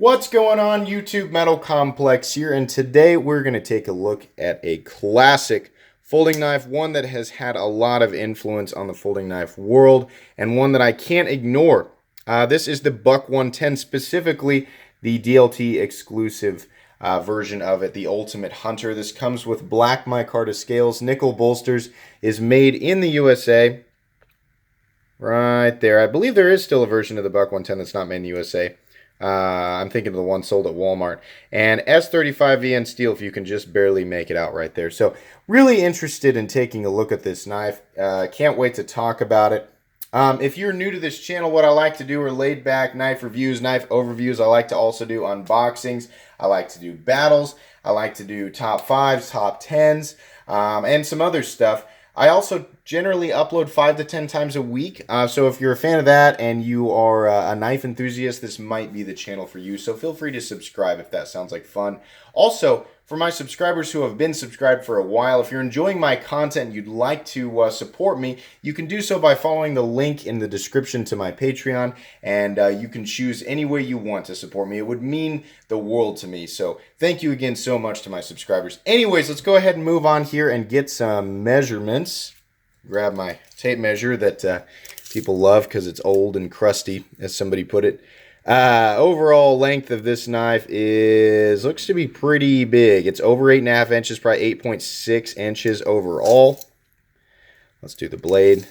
What's going on, YouTube Metal Complex here, and today we're going to take a look at a classic folding knife, one that has had a lot of influence on the folding knife world, and one that I can't ignore. This is the Buck 110, specifically the DLT exclusive version of it, the Ultimate Hunter. This comes with black micarta scales, nickel bolsters, is made in the USA. Right there. I believe there is still a version of the Buck 110 that's not made in the USA. I'm thinking of the one sold at Walmart. And S35VN steel, if you can just barely make it out right there. So really interested in taking a look at this knife. Can't wait to talk about it. If you're new to this channel, what I like to do are laid back knife reviews, knife overviews. I like to also do unboxings. I like to do battles. I like to do top 5s, top 10s, and some other stuff. I also generally upload 5 to 10 times a week, so if you're a fan of that and you are a knife enthusiast, this might be the channel for you, so feel free to subscribe if that sounds like fun. Also, for my subscribers who have been subscribed for a while, if you're enjoying my content and you'd like to support me, you can do so by following the link in the description to my Patreon, and you can choose any way you want to support me. It would mean the world to me, so thank you again so much to my subscribers. Anyways, let's go ahead and move on here and get some measurements. Grab my tape measure that people love because it's old and crusty, as somebody put it. Overall length of this knife looks to be pretty big. It's over 8.5 inches, probably 8.6 inches overall. Let's do the blade.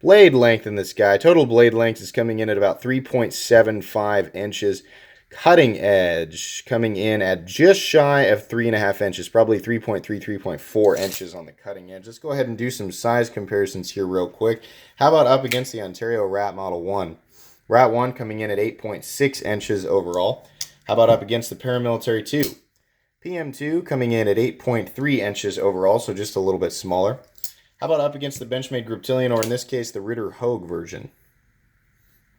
Blade length in this guy. Total blade length is coming in at about 3.75 inches. Cutting edge coming in at just shy of 3.5 inches, probably 3.3, 3.4 inches on the cutting edge. Let's go ahead and do some size comparisons here real quick. How about up against the Ontario Rat Model 1? Rat 1 coming in at 8.6 inches overall. How about up against the Paramilitary 2? PM2 coming in at 8.3 inches overall, so just a little bit smaller. How about up against the Benchmade Griptilian, or in this case, the Ritter Hogue version?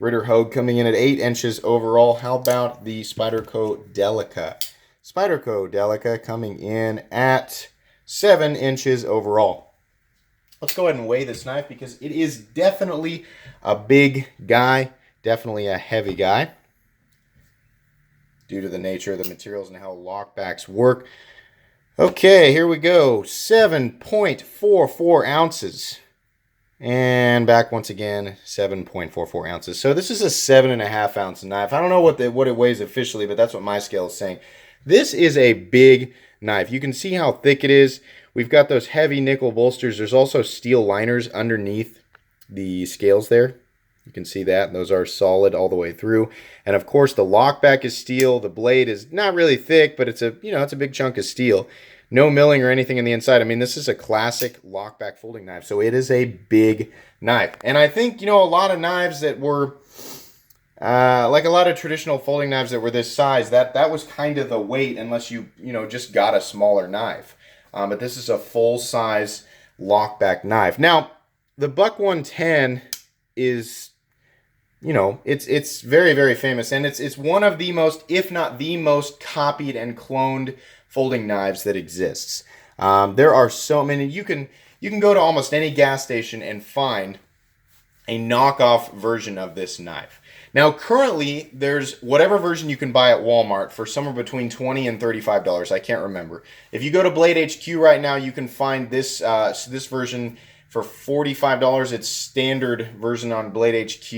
Ritter Hogue coming in at 8 inches overall. How about the Spyderco Delica? Spyderco Delica coming in at 7 inches overall. Let's go ahead and weigh this knife because it is definitely a big guy, definitely a heavy guy due to the nature of the materials and how lockbacks work. Okay, here we go. 7.44 ounces. And back once again, 7.44 ounces. So this is a 7.5 ounce knife. I don't know what it weighs officially, but that's what my scale is saying. This is a big knife. You can see how thick it is. We've got those heavy nickel bolsters. There's also steel liners underneath the scales there. You can see that. Those are solid all the way through. And of course, the lockback is steel. The blade is not really thick, but it's a big chunk of steel. No milling or anything in the inside. I mean, this is a classic lockback folding knife, so it is a big knife. And I think, a lot of knives that were, like a lot of traditional folding knives that were this size, that was kind of the weight unless you, just got a smaller knife. But this is a full-size lockback knife. Now, the Buck 110 is, it's very, very famous, and it's one of the most, if not the most, copied and cloned folding knives that exists. There are so many. You can go to almost any gas station and find a knockoff version of this knife. Now, currently, there's whatever version you can buy at Walmart for somewhere between $20 and $35. I can't remember. If you go to Blade HQ right now, you can find this this version for $45. It's standard version on Blade HQ,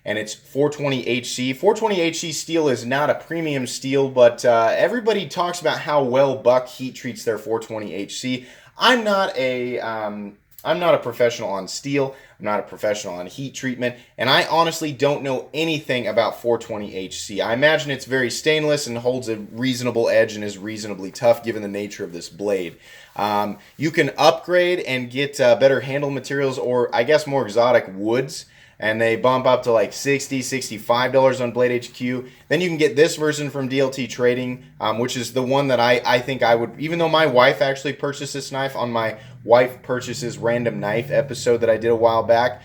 and it's 420HC. 420HC steel is not a premium steel, but everybody talks about how well Buck heat treats their 420HC. I'm not a professional on steel. I'm not a professional on heat treatment, and I honestly don't know anything about 420HC. I imagine it's very stainless and holds a reasonable edge and is reasonably tough given the nature of this blade. You can upgrade and get better handle materials, or I guess more exotic woods, and they bump up to like $60, $65 on Blade HQ. Then you can get this version from DLT Trading, which is the one that I think I would, even though my wife actually purchased this knife on my wife purchases random knife episode that I did a while back.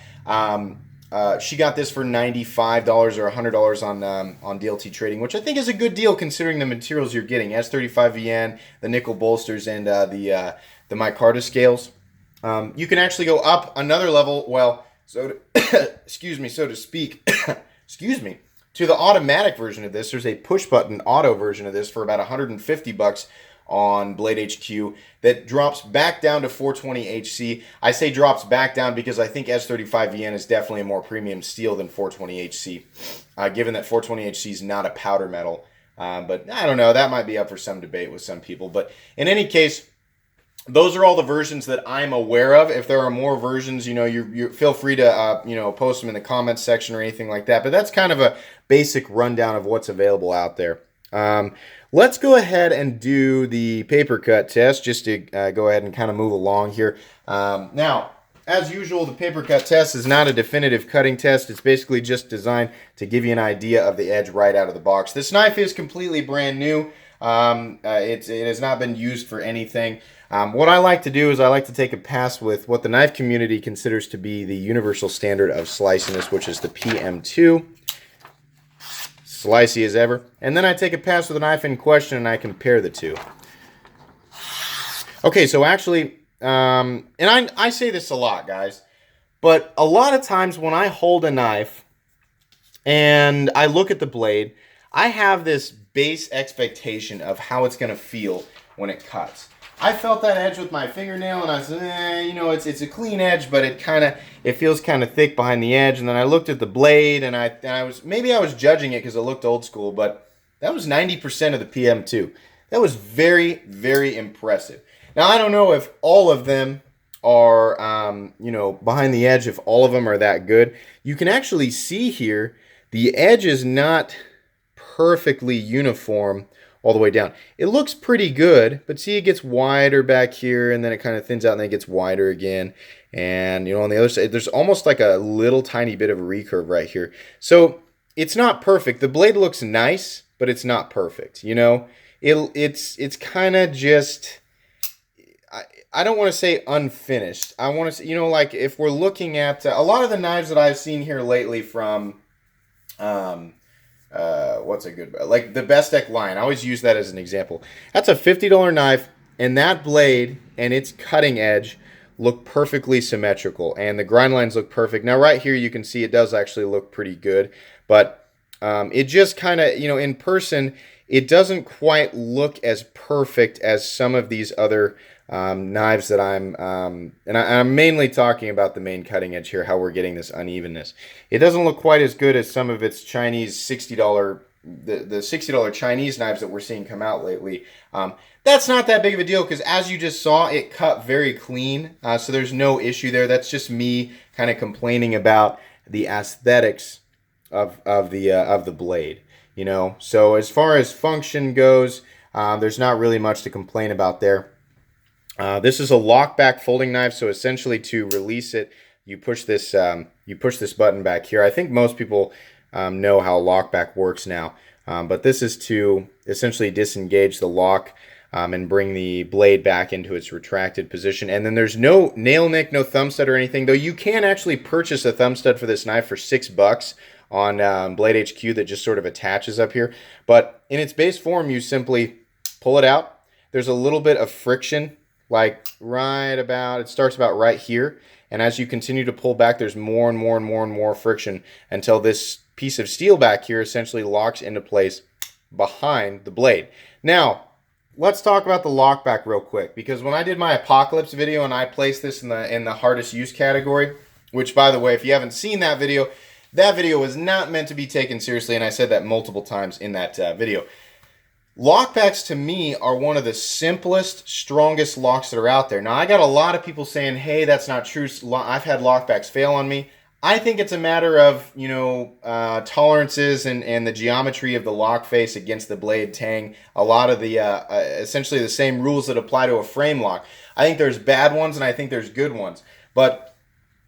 She got this for $95 or $100 on DLT Trading, which I think is a good deal considering the materials you're getting. S35VN, the nickel bolsters, and the micarta scales. You can actually go up another level, well, so to, excuse me, so to speak, excuse me, to the automatic version of this. There's a push-button auto version of this for about 150 bucks on Blade HQ that drops back down to 420 HC. I say drops back down because I think S35VN is definitely a more premium steel than 420 HC, given that 420 HC is not a powder metal. But I don't know, that might be up for some debate with some people. But in any case, those are all the versions that I'm aware of. If there are more versions, you feel free to post them in the comments section or anything like that. But that's kind of a basic rundown of what's available out there. Let's go ahead and do the paper cut test just to go ahead and kind of move along here. Now, as usual, the paper cut test is not a definitive cutting test. It's basically just designed to give you an idea of the edge right out of the box. This knife is completely brand new. It has not been used for anything. What I like to do is I like to take a pass with what the knife community considers to be the universal standard of sliciness, which is the PM2. Slicey as ever. And then I take a pass with the knife in question and I compare the two. Okay, so actually, and I say this a lot, guys, but a lot of times when I hold a knife and I look at the blade, I have this base expectation of how it's going to feel when it cuts. I felt that edge with my fingernail, and I said, it's a clean edge, but it feels kind of thick behind the edge. And then I looked at the blade, and I was judging it because it looked old school, but that was 90% of the PM2. That was very, very impressive. Now I don't know if all of them are, behind the edge. If all of them are that good, you can actually see here the edge is not perfectly uniform all the way down. It looks pretty good, but see, it gets wider back here, and then it kind of thins out, and then it gets wider again. And, on the other side, there's almost like a little tiny bit of a recurve right here. So it's not perfect. The blade looks nice, but it's not perfect. It's kind of just, I don't want to say unfinished. I want to say, like if we're looking at a lot of the knives that I've seen here lately from, what's a good, like the Bestech line, I always use that as an example. That's a $50 knife, and that blade and its cutting edge look perfectly symmetrical, and the grind lines look perfect. Now right here you can see it does actually look pretty good, but it just kind of, in person, it doesn't quite look as perfect as some of these other knives that I'm mainly talking about the main cutting edge here, how we're getting this unevenness. It doesn't look quite as good as some of its Chinese $60, the $60 Chinese knives that we're seeing come out lately. That's not that big of a deal because, as you just saw, it cut very clean, so there's no issue there. That's just me kind of complaining about the aesthetics of the blade. So as far as function goes, there's not really much to complain about there. This is a lockback folding knife, so essentially to release it, you push this button back here. I think most people know how lockback works now, but this is to essentially disengage the lock and bring the blade back into its retracted position. And then there's no nail nick, no thumb stud or anything, though you can actually purchase a thumb stud for this knife for $6 on Blade HQ that just sort of attaches up here. But in its base form, you simply pull it out. There's a little bit of friction, like it starts about right here. And as you continue to pull back, there's more and more and more and more friction until this piece of steel back here essentially locks into place behind the blade. Now, let's talk about the lockback real quick, because when I did my Apocalypse video and I placed this in the hardest use category, which, by the way, if you haven't seen that video was not meant to be taken seriously, and I said that multiple times in that video. Lockbacks, to me, are one of the simplest, strongest locks that are out there. Now, I got a lot of people saying, hey, that's not true. I've had lockbacks fail on me. I think it's a matter of, tolerances and the geometry of the lock face against the blade tang. A lot of the, essentially the same rules that apply to a frame lock. I think there's bad ones and I think there's good ones. But,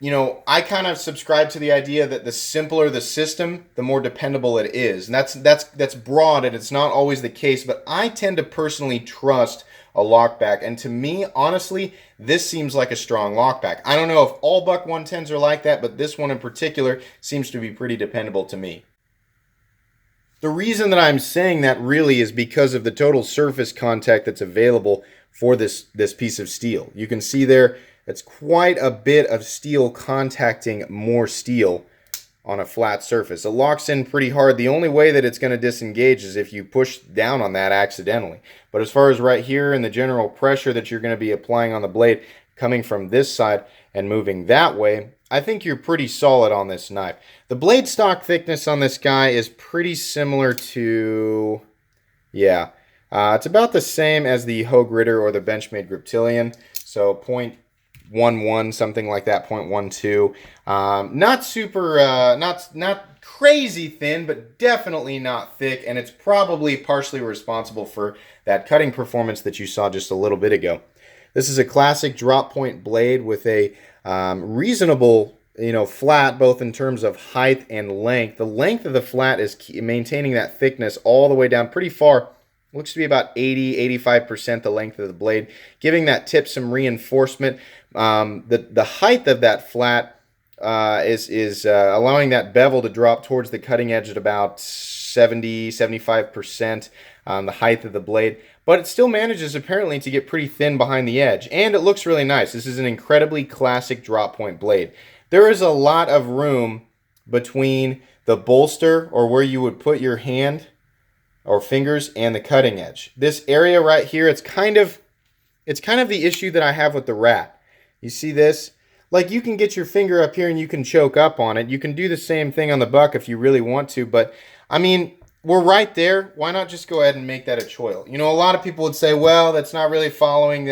I kind of subscribe to the idea that the simpler the system, the more dependable it is. And that's broad, and it's not always the case, but I tend to personally trust a lockback. And to me, honestly, this seems like a strong lockback. I don't know if all Buck 110s are like that, but this one in particular seems to be pretty dependable to me. The reason that I'm saying that really is because of the total surface contact that's available for this piece of steel. You can see there, it's quite a bit of steel contacting more steel on a flat surface. It locks in pretty hard. The only way that it's going to disengage is if you push down on that accidentally. But as far as right here and the general pressure that you're going to be applying on the blade coming from this side and moving that way, I think you're pretty solid on this knife. The blade stock thickness on this guy is pretty similar to, yeah, it's about the same as the Hogue Ritter or the Benchmade Griptilian. So 0.11, something like that, 0.12. Not super, not crazy thin, but definitely not thick, and it's probably partially responsible for that cutting performance that you saw just a little bit ago. This is a classic drop point blade with a reasonable, flat, both in terms of height and length. The length of the flat is maintaining that thickness all the way down pretty far. Looks to be about 80-85% the length of the blade, giving that tip some reinforcement. The height of that flat is allowing that bevel to drop towards the cutting edge at about 70-75% the height of the blade. But it still manages apparently to get pretty thin behind the edge, and it looks really nice. This is an incredibly classic drop point blade. There is a lot of room between the bolster, or where you would put your hand or fingers, and the cutting edge. This area right here, it's kind of the issue that I have with the Rat. You see this? Like, you can get your finger up here and you can choke up on it. You can do the same thing on the buck if you really want to, but I mean, we're right there. Why not just go ahead and make that a choil? A lot of people would say, well, that's not really following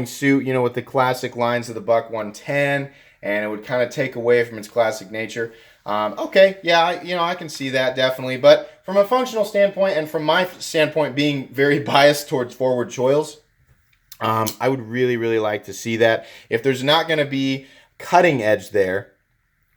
suit, with the classic lines of the Buck 110, and it would kind of take away from its classic nature. Okay, yeah, I can see that definitely, but from a functional standpoint and from my standpoint being very biased towards forward choils, I would really, really like to see that. If there's not going to be cutting edge there,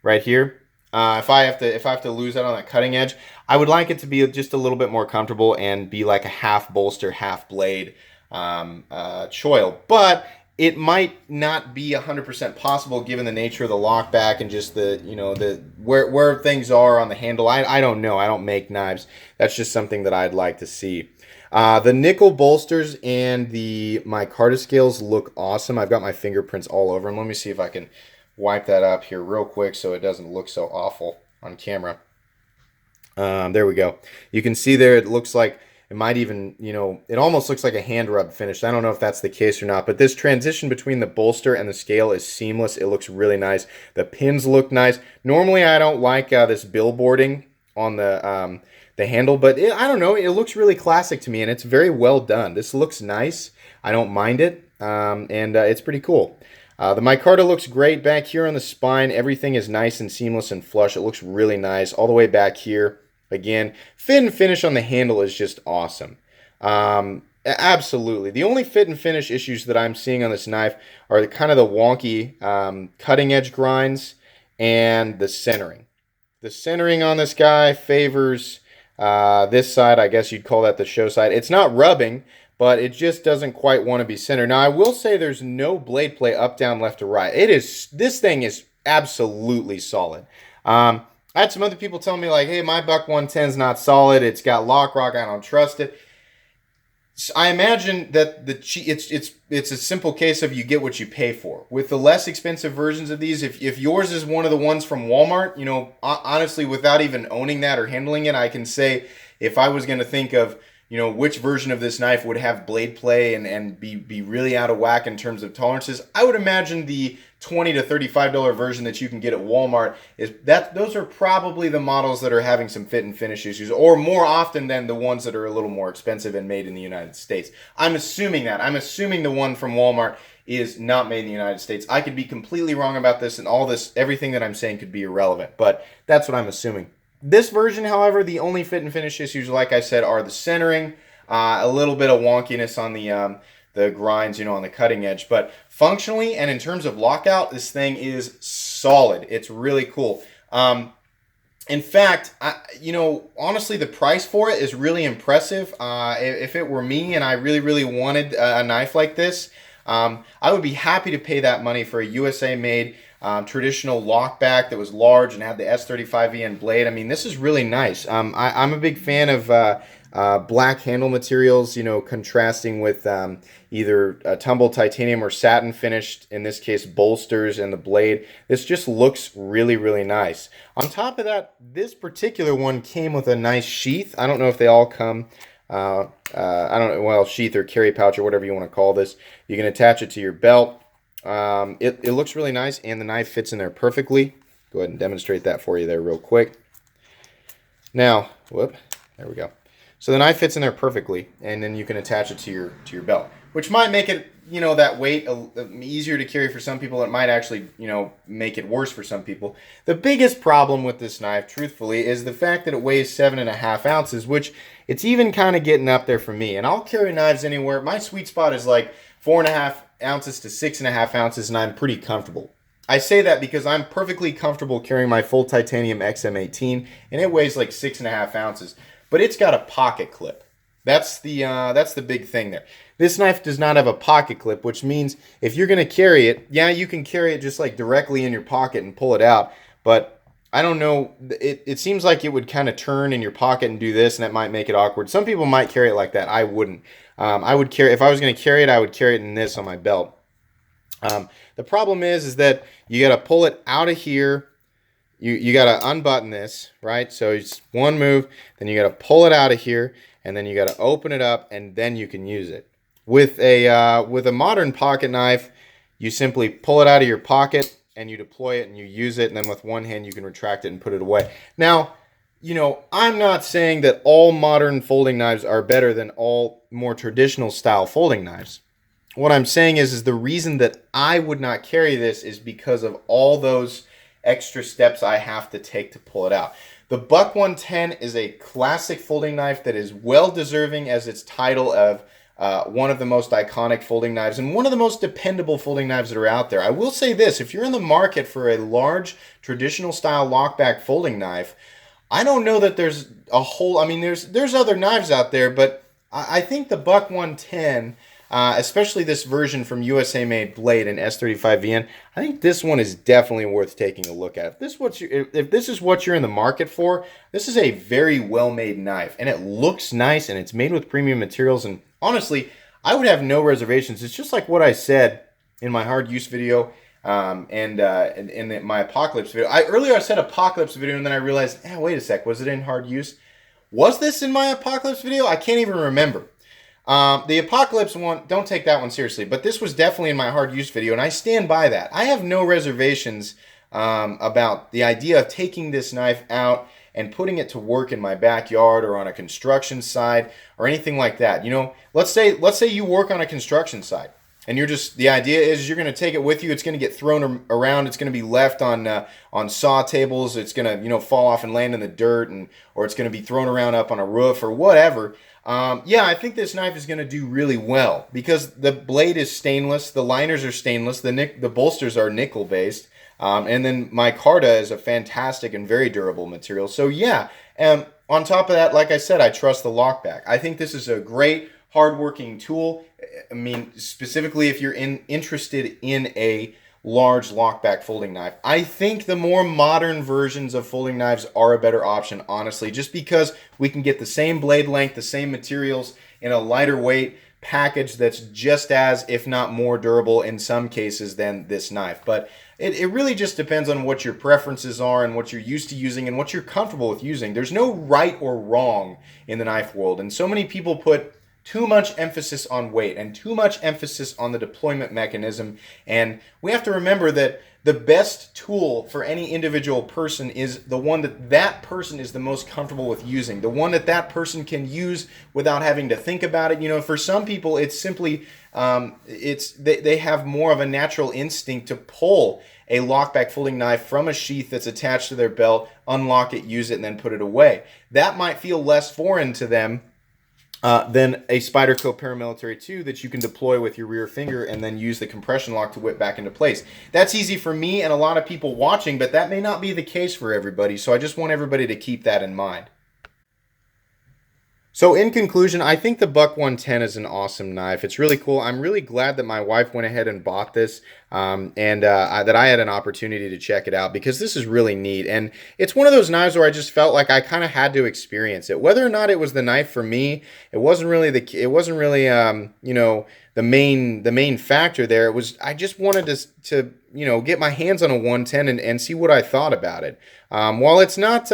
right here, if I have to lose out on that cutting edge, I would like it to be just a little bit more comfortable and be like a half bolster, half blade choil. But it might not be 100% possible given the nature of the lockback and just the where things are on the handle. I don't know. I don't make knives. That's just something that I'd like to see. The nickel bolsters and the micarta scales look awesome. I've got my fingerprints all over them. Let me see if I can wipe that up here real quick so it doesn't look so awful on camera. There we go. You can see there it looks like it might even, it almost looks like a hand rub finish. I don't know if that's the case or not, but this transition between the bolster and the scale is seamless. It looks really nice. The pins look nice. Normally, I don't like this billboarding on the handle, but I don't know. It looks really classic to me, and it's very well done. This looks nice. I don't mind it, and it's pretty cool. The micarta looks great back here on the spine. Everything is nice and seamless and flush. It looks really nice all the way back here. Again, fit and finish on the handle is just awesome. Absolutely. The only fit and finish issues that I'm seeing on this knife are the kind of the wonky cutting edge grinds and the centering. The centering on this guy favors this side. I guess you'd call that the show side. It's not rubbing, but it just doesn't quite want to be centered. Now, I will say there's no blade play up, down, left, or right. This thing is absolutely solid. I had some other people tell me like, hey, my Buck 110 is not solid. It's got lock rock. I don't trust it. So I imagine that it's a simple case of you get what you pay for. With the less expensive versions of these, if yours is one of the ones from Walmart, honestly, without even owning that or handling it, I can say if I was going to think of which version of this knife would have blade play and be really out of whack in terms of tolerances, I would imagine the $20 to $35 version that you can get at Walmart those are probably the models that are having some fit and finish issues, or more often than the ones that are a little more expensive and made in the United States. I'm assuming the one from Walmart is not made in the United States. I could be completely wrong about this, and everything that I'm saying could be irrelevant, but that's what I'm assuming. This version, however, the only fit and finish issues, like I said, are the centering, a little bit of wonkiness on the grinds, on the cutting edge. But functionally and in terms of lockout, this thing is solid. It's really cool. In fact, honestly, the price for it is really impressive. If it were me and I really, really wanted a knife like this, I would be happy to pay that money for a USA-made traditional lockback that was large and had the S35VN blade. I mean, this is really nice. I'm a big fan of black handle materials, you know, contrasting with either tumbled titanium or satin finished, in this case bolsters and the blade. This just looks really, really nice. On top of that, this particular one came with a nice sheath. I don't know if they all come. I don't know, well, sheath or carry pouch or whatever you want to call this. You can attach it to your belt. It looks really nice, and the knife fits in there perfectly. Go ahead and demonstrate that for you there real quick. Now, whoop, there we go. So the knife fits in there perfectly, and then you can attach it to your belt, which might make it, you know, that weight easier to carry for some people. It might actually, you know, make it worse for some people. The biggest problem with this knife, truthfully, is the fact that it weighs 7.5 ounces, which it's even kind of getting up there for me. And I'll carry knives anywhere. My sweet spot is like 4.5 ounces to 6.5 ounces, and I'm pretty comfortable. I say that because I'm perfectly comfortable carrying my full titanium XM18, and it weighs like 6.5 ounces. But it's got a pocket clip. That's the big thing there. This knife does not have a pocket clip, which means if you're going to carry it, yeah, you can carry it just like directly in your pocket and pull it out. But I don't know, it seems like it would kind of turn in your pocket and do this, and that might make it awkward. Some people might carry it like that. I wouldn't. I would carry, if I was going to carry it, I would carry it in this on my belt. The problem is that you got to pull it out of here. You got to unbutton this, right? So it's one move, then you got to pull it out of here, and then you got to open it up, and then you can use it. With a modern pocket knife, you simply pull it out of your pocket and you deploy it and you use it, and then with one hand you can retract it and put it away. Now, you know, I'm not saying that all modern folding knives are better than all more traditional style folding knives. What I'm saying is the reason that I would not carry this is because of all those extra steps I have to take to pull it out. The Buck 110 is a classic folding knife that is well deserving as its title of one of the most iconic folding knives and one of the most dependable folding knives that are out there. I will say this, if you're in the market for a large traditional style lockback folding knife, I don't know that there's a whole, I mean, there's other knives out there, but I think the Buck 110, especially this version from USA Made Blade and S35VN, I think this one is definitely worth taking a look at. If this is what you're in the market for, this is a very well-made knife, and it looks nice, and it's made with premium materials, and honestly, I would have no reservations. It's just like what I said in my hard use video and in my apocalypse video. Earlier I said apocalypse video, and then I realized, wait a sec, was it in hard use? Was this in my apocalypse video? I can't even remember. The Apocalypse one, don't take that one seriously, but this was definitely in my hard use video, and I stand by that. I have no reservations about the idea of taking this knife out and putting it to work in my backyard or on a construction site or anything like that. You know, let's say you work on a construction site, and the idea is you're going to take it with you. It's going to get thrown around. It's going to be left on saw tables. It's going to, you know, fall off and land in the dirt, or it's going to be thrown around up on a roof or whatever. Yeah, I think this knife is going to do really well because the blade is stainless, the liners are stainless, the bolsters are nickel based, and then micarta is a fantastic and very durable material. So yeah, on top of that, like I said, I trust the lockback. I think this is a great hardworking tool. I mean, specifically if you're interested in a large lockback folding knife. I think the more modern versions of folding knives are a better option, honestly, just because we can get the same blade length, the same materials in a lighter weight package that's just as, if not more durable in some cases than this knife. But it really just depends on what your preferences are and what you're used to using and what you're comfortable with using. There's no right or wrong in the knife world, and so many people put too much emphasis on weight and too much emphasis on the deployment mechanism. And we have to remember that the best tool for any individual person is the one that person is the most comfortable with using, the one that person can use without having to think about it. You know, for some people, it's simply, they have more of a natural instinct to pull a lockback folding knife from a sheath that's attached to their belt, unlock it, use it, and then put it away. That might feel less foreign to them than a Spyderco Paramilitary 2 that you can deploy with your rear finger and then use the compression lock to whip back into place. That's easy for me and a lot of people watching, but that may not be the case for everybody, so I just want everybody to keep that in mind. So in conclusion, I think the Buck 110 is an awesome knife. It's really cool. I'm really glad that my wife went ahead and bought this, that I had an opportunity to check it out, because this is really neat. And it's one of those knives where I just felt like I kind of had to experience it. Whether or not it was the knife for me, it wasn't really the main factor there. It was, I just wanted to get my hands on a 110 and see what I thought about it. While it's not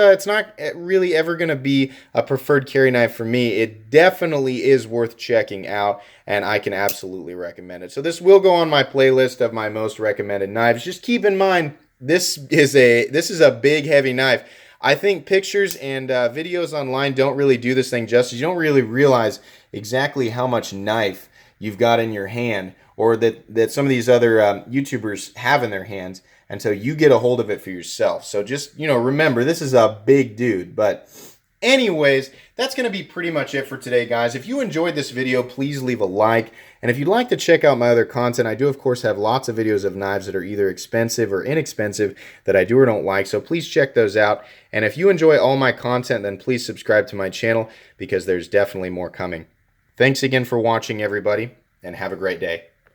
really ever going to be a preferred carry knife for me, it definitely is worth checking out, and I can absolutely recommend it. So this will go on my playlist of my most recommended knives. Just keep in mind, this is a big, heavy knife. I think pictures and videos online don't really do this thing justice. You don't really realize exactly how much knife you've got in your hand, or that some of these other YouTubers have in their hands, until you get a hold of it for yourself. So just, remember, this is a big dude. But anyways, that's going to be pretty much it for today, guys. If you enjoyed this video, please leave a like. And if you'd like to check out my other content, I do, of course, have lots of videos of knives that are either expensive or inexpensive that I do or don't like. So please check those out. And if you enjoy all my content, then please subscribe to my channel, because there's definitely more coming. Thanks again for watching, everybody, and have a great day.